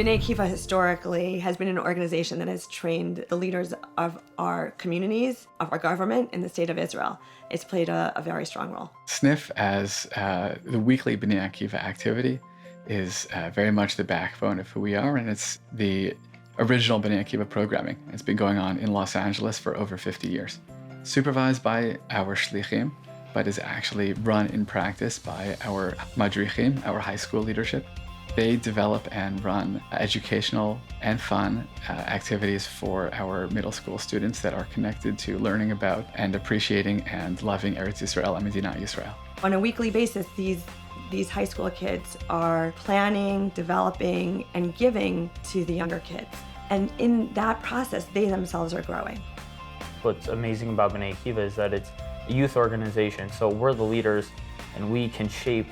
Bnei Akiva historically has been an organization that has trained the leaders of our communities, of our government in the state of Israel. It's played a very strong role. Snif, as the weekly Bnei Akiva activity, is very much the backbone of who we are, and it's the original Bnei Akiva programming. It's been going on in Los Angeles for over 50 years. Supervised by our shlichim, but is actually run in practice by our madrichim, our high school leadership. They develop and run educational and fun activities for our middle school students that are connected to learning about and appreciating and loving Eretz Yisrael and Medina Yisrael. On a weekly basis, these high school kids are planning, developing, and giving to the younger kids. And in that process, they themselves are growing. What's amazing about Bnei Akiva is that it's a youth organization, so we're the leaders and we can shape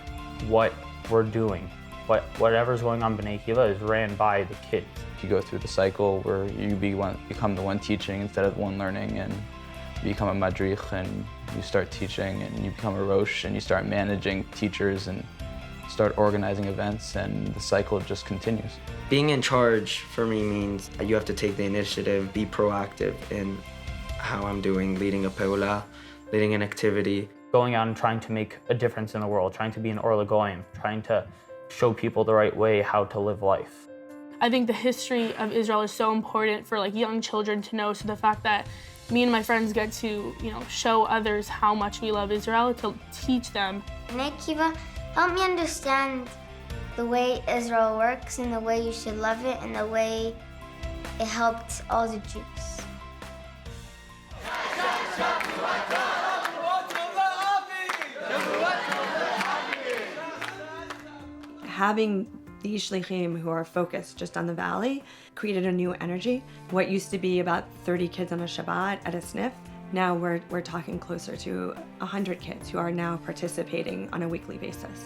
what we're doing. Whatever's going on Bnei Akiva is ran by the kids. You go through the cycle where you become the one teaching instead of the one learning, and you become a madrich and you start teaching, and you become a Rosh and you start managing teachers and start organizing events, and the cycle just continues. Being in charge for me means you have to take the initiative, be proactive in how I'm doing, leading a peula, leading an activity. Going out and trying to make a difference in the world, trying to be an Or L'Goyim, trying to show people the right way how to live life. I think the history of Israel is so important for young children to know. So the fact that me and my friends get to, show others how much we love Israel, to teach them. Bnei Akiva helped me understand the way Israel works and the way you should love it and the way it helped all the Jews. Having these shlichim who are focused just on the valley created a new energy. What used to be about 30 kids on a Shabbat at a Snif, now we're talking closer to 100 kids who are now participating on a weekly basis.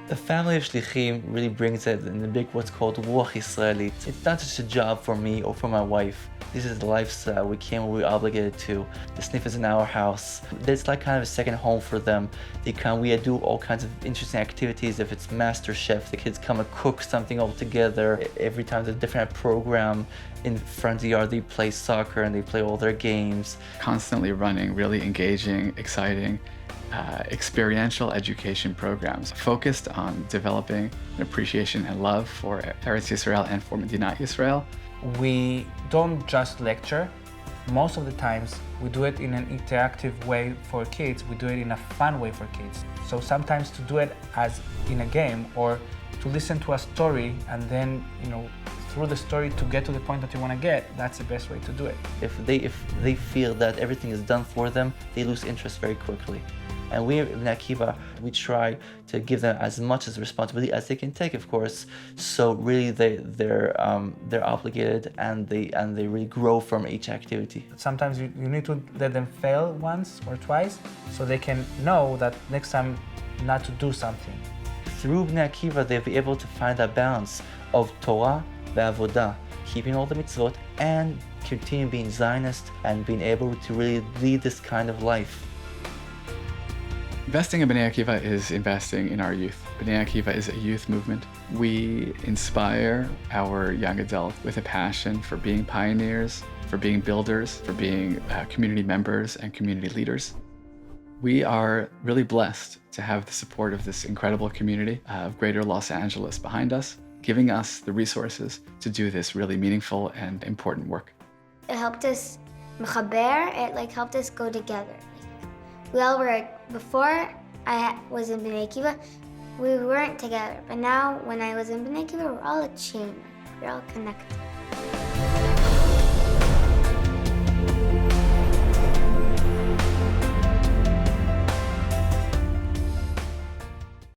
The family of shlichim really brings it in the big what's called ruach Israeli. It's not just a job for me or for my wife. This is the lifestyle we're obligated to. The Snif is in our house. It's like kind of a second home for them. We do all kinds of interesting activities. If it's Master Chef, the kids come and cook something all together. Every time there's a different program in front of the yard, they play soccer and they play all their games. Constantly running really engaging, exciting, experiential education programs focused on developing an appreciation and love for Eretz Yisrael and for Medina Yisrael. We don't just lecture. Most of the times we do it in an interactive way for kids. We do it in a fun way for kids. So sometimes to do it as in a game, or to listen to a story and then, through the story to get to the point that you want to get, that's the best way to do it. If they feel that everything is done for them, they lose interest very quickly. And we at Bnei Akiva, we try to give them as much as responsibility as they can take, of course. So really, they're obligated and they really grow from each activity. Sometimes you need to let them fail once or twice, so they can know that next time not to do something. Through Bnei Akiva, they'll be able to find that balance of Torah ve'avodah, keeping all the mitzvot, and continue being Zionist and being able to really lead this kind of life. Investing in Bnei Akiva is investing in our youth. Bnei Akiva is a youth movement. We inspire our young adults with a passion for being pioneers, for being builders, for being community members and community leaders. We are really blessed to have the support of this incredible community of Greater Los Angeles behind us, giving us the resources to do this really meaningful and important work. It helped us mechaber, it helped us go together. We all were, before I was in Bnei Akiva, we weren't together. But now, when I was in Bnei Akiva, we're all a chain. We're all connected.